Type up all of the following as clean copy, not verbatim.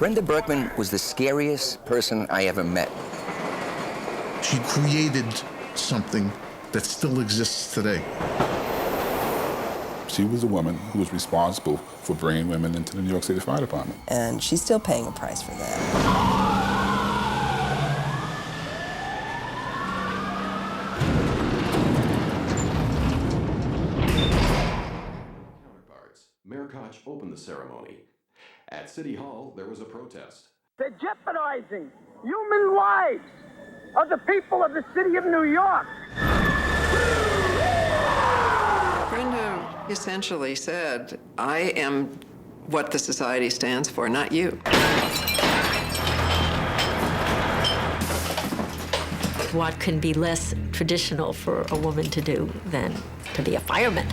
Brenda Berkman was the scariest person I ever met. She created something that still exists today. She was a woman who was responsible for bringing women into the New York City Fire Department. And she's still paying a price for that. Counterparts, Mayor Koch opened the ceremony. At City Hall, there was a protest. They're jeopardizing human lives of the people of the city of New York. Brenda essentially said, I am what the society stands for, not you. What can be less traditional for a woman to do than to be a fireman?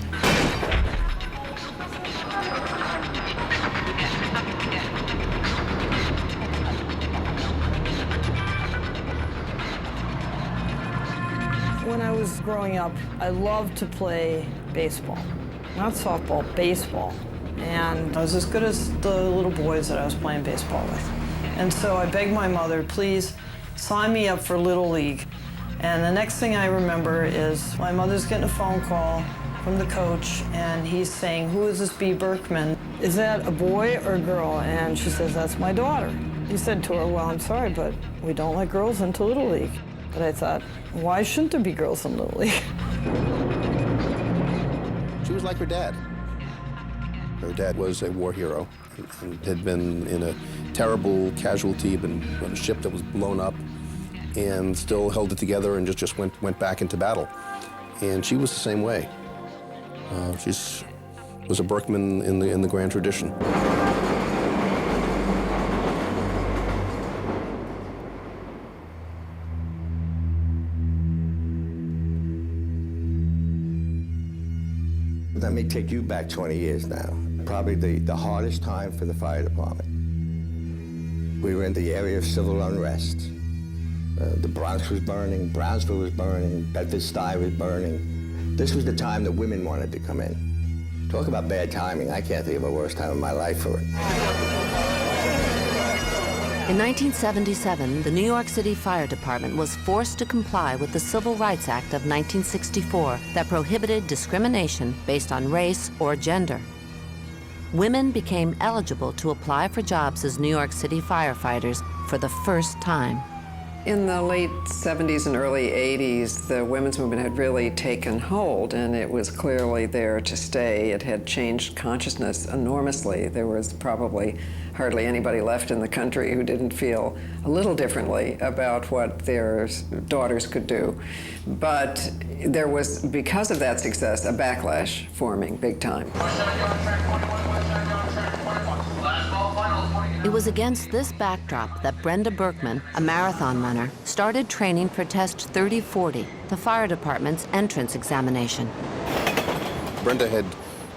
When I was growing up, I loved to play baseball. Not softball, baseball. And I was as good as the little boys that I was playing baseball with. And so I begged my mother, please sign me up for Little League. And the next thing I remember is my mother's getting a phone call from the coach, and he's saying, who is this B. Berkman? Is that a boy or a girl? And she says, that's my daughter. He said to her, well, I'm sorry, but we don't let girls into Little League. But I thought, why shouldn't there be girls in Little League? She was like her dad. Her dad was a war hero and had been in a terrible casualty, been on a ship that was blown up, and still held it together and just went back into battle. And she was the same way. She was a Berkman in the grand tradition. Let me take you back 20 years now. Probably the hardest time for the fire department. We were in the area of civil unrest. The Bronx was burning, Brownsville was burning, Bedford-Stuy was burning. This was the time that women wanted to come in. Talk about bad timing. I can't think of a worse time of my life for it. In 1977, the New York City Fire Department was forced to comply with the Civil Rights Act of 1964 that prohibited discrimination based on race or gender. Women became eligible to apply for jobs as New York City firefighters for the first time. In the late 70s and early 80s, the women's movement had really taken hold, and it was clearly there to stay. It had changed consciousness enormously. There was probably hardly anybody left in the country who didn't feel a little differently about what their daughters could do. But there was, because of that success, a backlash forming big time. It was against this backdrop that Brenda Berkman, a marathon runner, started training for Test 3040, the fire department's entrance examination. Brenda had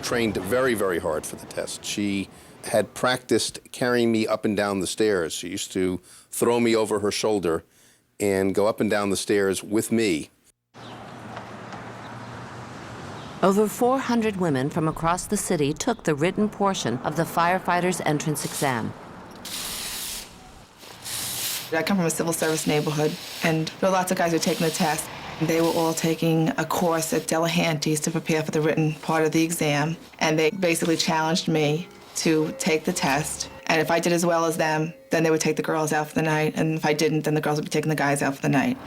trained very, very hard for the test. She had practiced carrying me up and down the stairs. She used to throw me over her shoulder and go up and down the stairs with me. Over 400 women from across the city took the written portion of the firefighters' entrance exam. I come from a civil service neighborhood, and there were lots of guys who were taking the test. They were all taking a course at Delahanty's to prepare for the written part of the exam, and they basically challenged me to take the test. And if I did as well as them, then they would take the girls out for the night, and if I didn't, then the girls would be taking the guys out for the night.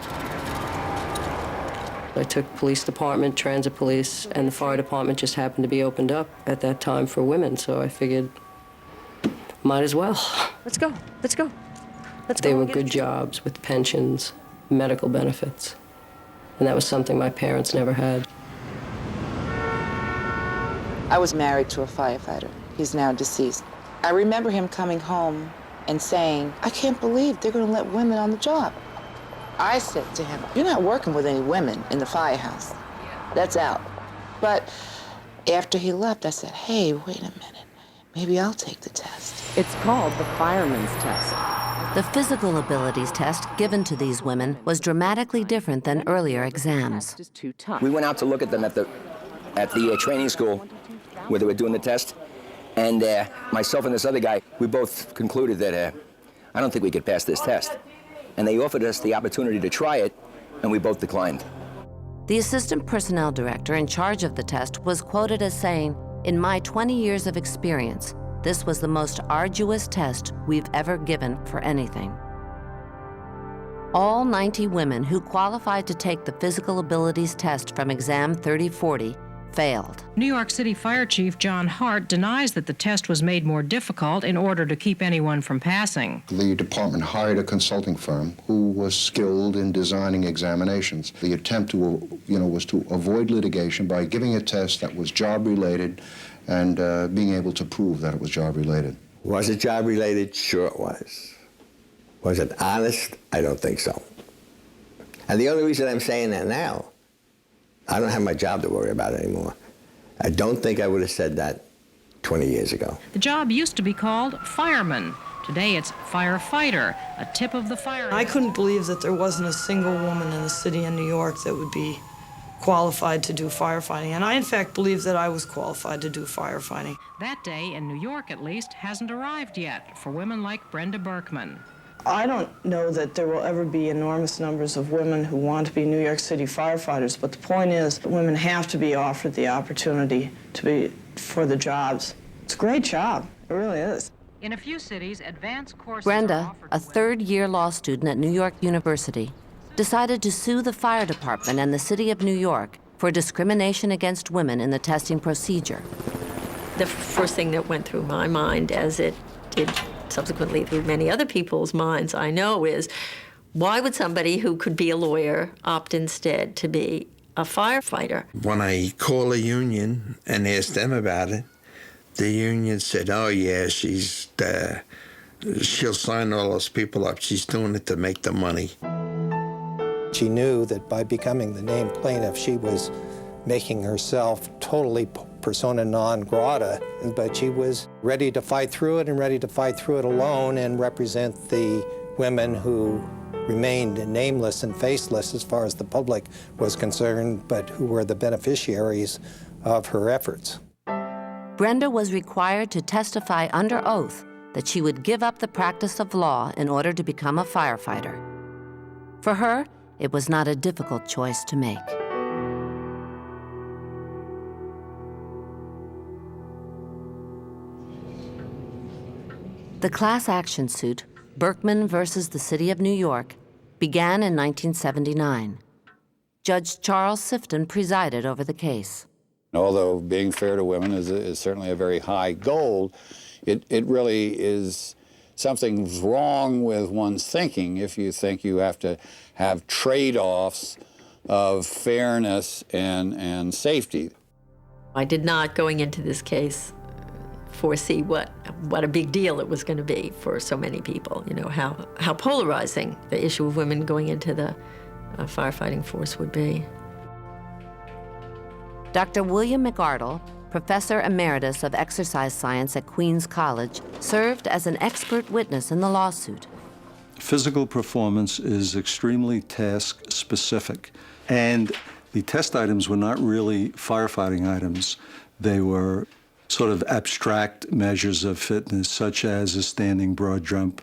I took police department, transit police, and the fire department just happened to be opened up at that time for women, so I figured, might as well. Let's go, let's go. They were good jobs with pensions, medical benefits, and that was something my parents never had. I was married to a firefighter. He's now deceased. I remember him coming home and saying, I can't believe they're going to let women on the job. I said to him, you're not working with any women in the firehouse. That's out. But after he left, I said, hey, wait a minute. Maybe I'll take the test. It's called the fireman's test. The physical abilities test given to these women was dramatically different than earlier exams. We went out to look at them at the training school where they were doing the test, And myself and this other guy, we both concluded that I don't think we could pass this test. And they offered us the opportunity to try it, and we both declined. The assistant personnel director in charge of the test was quoted as saying, "In my 20 years of experience, this was the most arduous test we've ever given for anything." All 90 women who qualified to take the physical abilities test from exam 3040 failed. New York City Fire Chief John Hart denies that the test was made more difficult in order to keep anyone from passing. The department hired a consulting firm who was skilled in designing examinations. The attempt was to avoid litigation by giving a test that was job-related and being able to prove that it was job-related. Was it job-related? Sure it was. Was it honest? I don't think so. And the only reason I'm saying that now, I don't have my job to worry about anymore. I don't think I would have said that 20 years ago. The job used to be called fireman. Today it's firefighter, a tip of the fire. I couldn't believe that there wasn't a single woman in the city of New York that would be qualified to do firefighting. And I, in fact, believe that I was qualified to do firefighting. That day, in New York at least, hasn't arrived yet for women like Brenda Berkman. I don't know that there will ever be enormous numbers of women who want to be New York City firefighters, but the point is that women have to be offered the opportunity to be for the jobs. It's a great job. It really is. In a few cities, advanced courses Brenda, a third-year law student at New York University, decided to sue the fire department and the city of New York for discrimination against women in the testing procedure. The first thing that went through my mind, as it did subsequently through many other people's minds, I know, is why would somebody who could be a lawyer opt instead to be a firefighter? When I called a union and asked them about it, the union said, "Oh yeah, she'll sign all those people up. She's doing it to make the money." She knew that by becoming the named plaintiff, she was making herself totally persona non grata, but she was ready to fight through it and ready to fight through it alone and represent the women who remained nameless and faceless as far as the public was concerned, but who were the beneficiaries of her efforts. Brenda was required to testify under oath that she would give up the practice of law in order to become a firefighter. For her, it was not a difficult choice to make. The class action suit, Berkman versus the City of New York, began in 1979. Judge Charles Sifton presided over the case. Although being fair to women is certainly a very high goal, it really is something's wrong with one's thinking if you think you have to have trade-offs of fairness and safety. I did not, going into this case, foresee what a big deal it was going to be for so many people. You know, how polarizing the issue of women going into the firefighting force would be. Dr. William McArdle, professor emeritus of exercise science at Queens College, served as an expert witness in the lawsuit. Physical performance is extremely task-specific, and the test items were not really firefighting items. They were sort of abstract measures of fitness, such as a standing broad jump,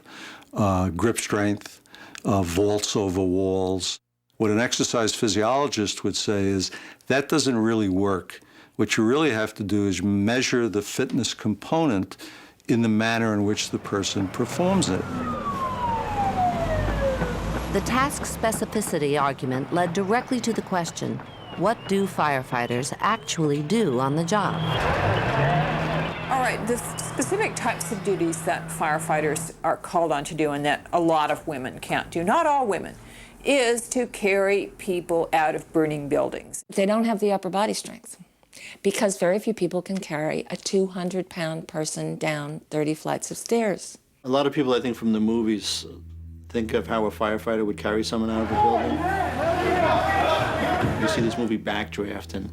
grip strength, vaults over walls. What an exercise physiologist would say is, that doesn't really work. What you really have to do is measure the fitness component in the manner in which the person performs it. The task specificity argument led directly to the question, what do firefighters actually do on the job? All right, the specific types of duties that firefighters are called on to do and that a lot of women can't do, not all women, is to carry people out of burning buildings. They don't have the upper body strength because very few people can carry a 200-pound person down 30 flights of stairs. A lot of people, I think, from the movies think of how a firefighter would carry someone out of a building. You see this movie Backdraft, and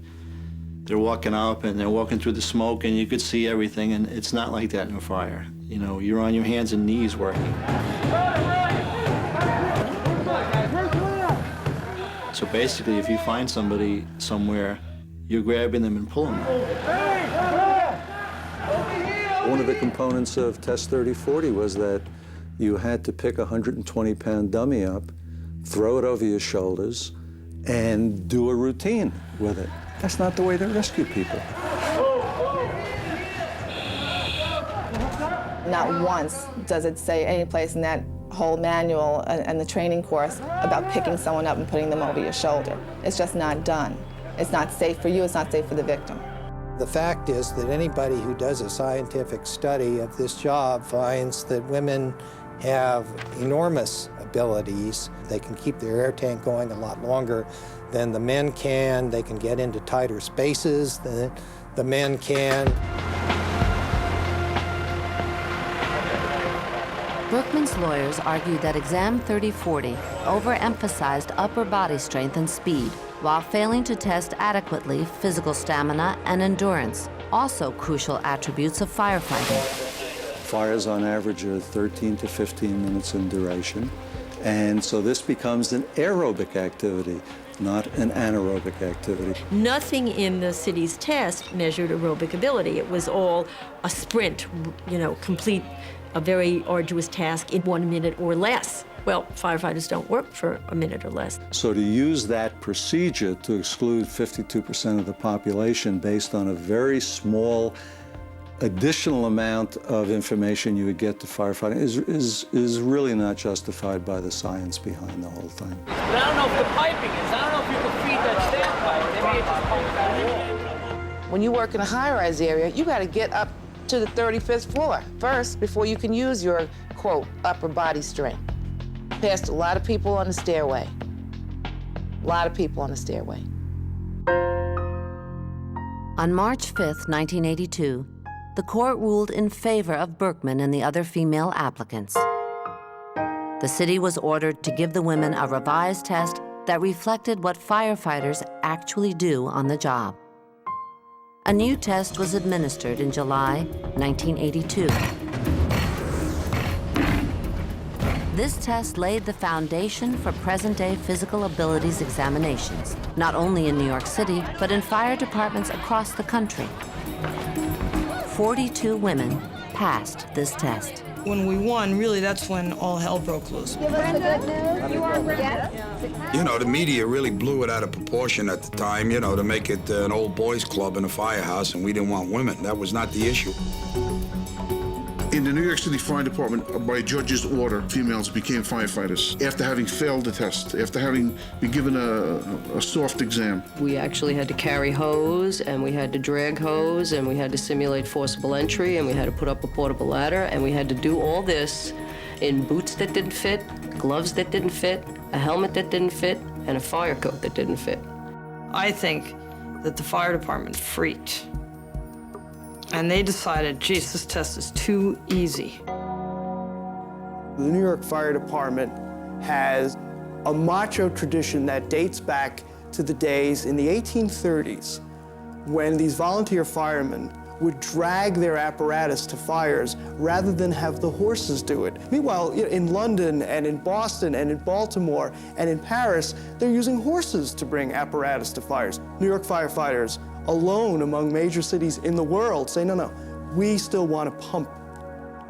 they're walking up and they're walking through the smoke and you could see everything, and it's not like that in a fire. You know, you're on your hands and knees working. So basically, if you find somebody somewhere, you're grabbing them and pulling them. One of the components of Test 3040 was that you had to pick a 120-pound dummy up, throw it over your shoulders, and do a routine with it. That's not the way they rescue people. Not once does it say any place in that whole manual and the training course about picking someone up and putting them over your shoulder. It's just not done. It's not safe for you, it's not safe for the victim. The fact is that anybody who does a scientific study of this job finds that women have enormous abilities. They can keep their air tank going a lot longer than the men can. They can get into tighter spaces than the men can. Berkman's lawyers argued that Exam 3040 overemphasized upper body strength and speed, while failing to test adequately physical stamina and endurance, also crucial attributes of firefighting. Fires on average are 13 to 15 minutes in duration, and so this becomes an aerobic activity, not an anaerobic activity. Nothing in the city's test measured aerobic ability. It was all a sprint, complete a very arduous task in 1 minute or less. Well, firefighters don't work for a minute or less. So to use that procedure to exclude 52% of the population based on a very small additional amount of information you would get to firefighting is really not justified by the science behind the whole thing. But I don't know if the piping is. I don't know if you can feed that standpipe. They may just pump that wall. When you work in a high-rise area, you got to get up to the 35th floor first before you can use your, quote, upper body strength. Passed a lot of people on the stairway. A lot of people on the stairway. On March 5th, 1982, the court ruled in favor of Berkman and the other female applicants. The city was ordered to give the women a revised test that reflected what firefighters actually do on the job. A new test was administered in July 1982. This test laid the foundation for present-day physical abilities examinations, not only in New York City, but in fire departments across the country. 42 women passed this test. When we won, really, that's when all hell broke loose. Give us the good news. You are Brenda. You know, the media really blew it out of proportion at the time, to make it an old boys club in a firehouse, and we didn't want women. That was not the issue. In the New York City Fire Department, by judge's order, females became firefighters after having failed the test, after having been given a soft exam. We actually had to carry hose, and we had to drag hose, and we had to simulate forcible entry, and we had to put up a portable ladder, and we had to do all this in boots that didn't fit, gloves that didn't fit, a helmet that didn't fit, and a fire coat that didn't fit. I think that the fire department freaked. And they decided, geez, this test is too easy. The New York Fire Department has a macho tradition that dates back to the days in the 1830s when these volunteer firemen would drag their apparatus to fires rather than have the horses do it. Meanwhile, in London and in Boston and in Baltimore and in Paris, they're using horses to bring apparatus to fires. New York firefighters, alone among major cities in the world, say, no, we still want to pump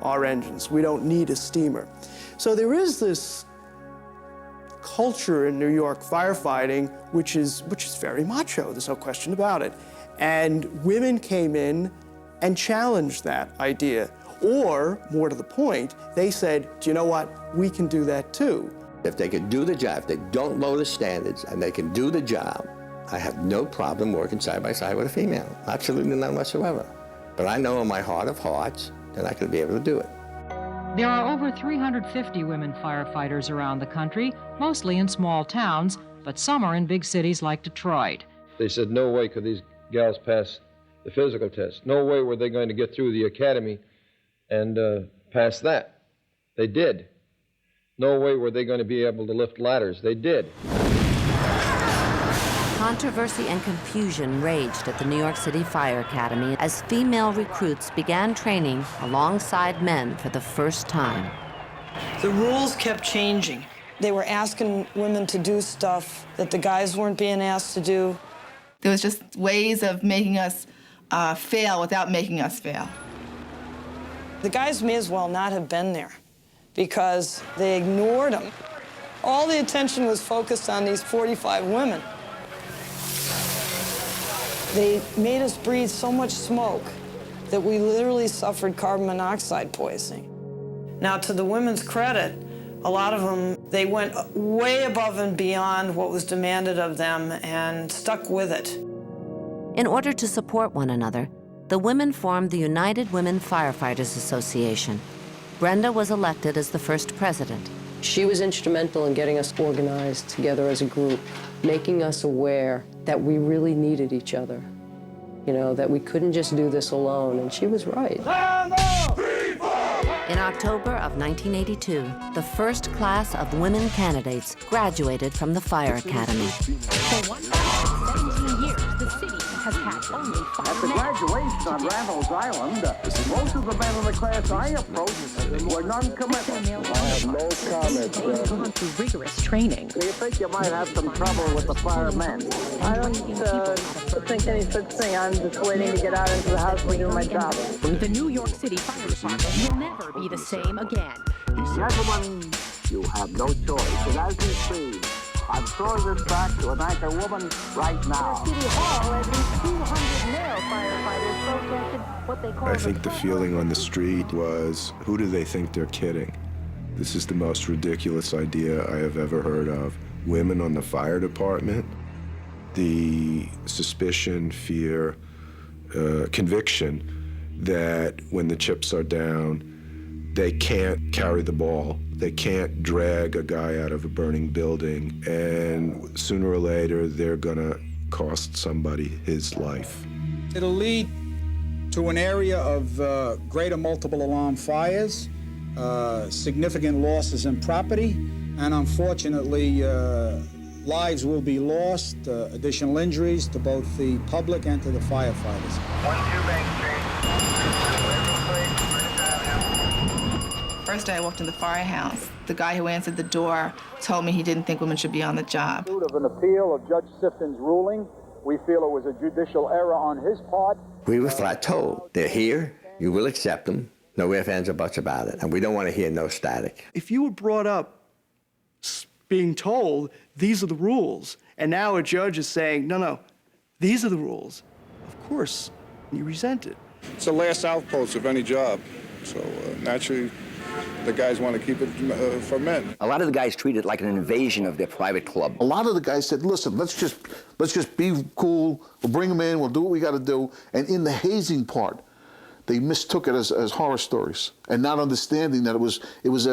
our engines. We don't need a steamer. So there is this culture in New York firefighting which is very macho, there's no question about it. And women came in and challenged that idea. Or, more to the point, they said, do you know what, we can do that too. If they can do the job, if they don't lower the standards and they can do the job, I have no problem working side by side with a female. Absolutely none whatsoever. But I know in my heart of hearts that I could be able to do it. There are over 350 women firefighters around the country, mostly in small towns, but some are in big cities like Detroit. They said no way could these gals pass the physical test. No way were they going to get through the academy and pass that. They did. No way were they going to be able to lift ladders. They did. Controversy and confusion raged at the New York City Fire Academy as female recruits began training alongside men for the first time. The rules kept changing. They were asking women to do stuff that the guys weren't being asked to do. There was just ways of making us fail without making us fail. The guys may as well not have been there because they ignored them. All the attention was focused on these 45 women. They made us breathe so much smoke that we literally suffered carbon monoxide poisoning. Now, to the women's credit, a lot of them, they went way above and beyond what was demanded of them and stuck with it. In order to support one another, the women formed the United Women Firefighters Association. Brenda was elected as the first president. She was instrumental in getting us organized together as a group, making us aware that we really needed each other. You know, that we couldn't just do this alone, and she was right. In October of 1982, the first class of women candidates graduated from the Fire Academy. For 117 years, the city has had only 5 At the graduation on Randall's Island, most of the men in the class I approached were non-committal. I have no comment. Gone through rigorous training. Do you think you might have some trouble with the firemen? I don't think any such thing. I'm just waiting to get out into the house and do my job. The New York City Fire Department will never be the same again. Gentlemen, you have no choice. And as you see, I'm throwing this back to an anchor woman right now. City Hall, at least 200 male firefighters protested what they call I think the feeling on the street was, who do they think they're kidding? This is the most ridiculous idea I have ever heard of. Women on the fire department, the suspicion, fear, conviction that when the chips are down, they can't carry the ball. They can't drag a guy out of a burning building, and sooner or later, they're gonna cost somebody his life. It'll lead to an area of greater multiple alarm fires, significant losses in property, and unfortunately, lives will be lost, additional injuries to both the public and to the firefighters. 12 Bank Street. First day I walked in the firehouse, the guy who answered the door told me he didn't think women should be on the job. Of an appeal of Judge Sifton's ruling, we feel it was a judicial error on his part. We were flat told, they're here, you will accept them, no ifs, ands, or buts about it, and we don't want to hear no static. If you were brought up being told these are the rules, and now a judge is saying, no, these are the rules, of course, you resent it. It's the last outpost of any job, so naturally, the guys want to keep it for men. A lot of the guys treat it like an invasion of their private club. A lot of the guys said, listen, let's just be cool, we'll bring them in, we'll do what we got to do. And in the hazing part, they mistook it as horror stories and not understanding that it was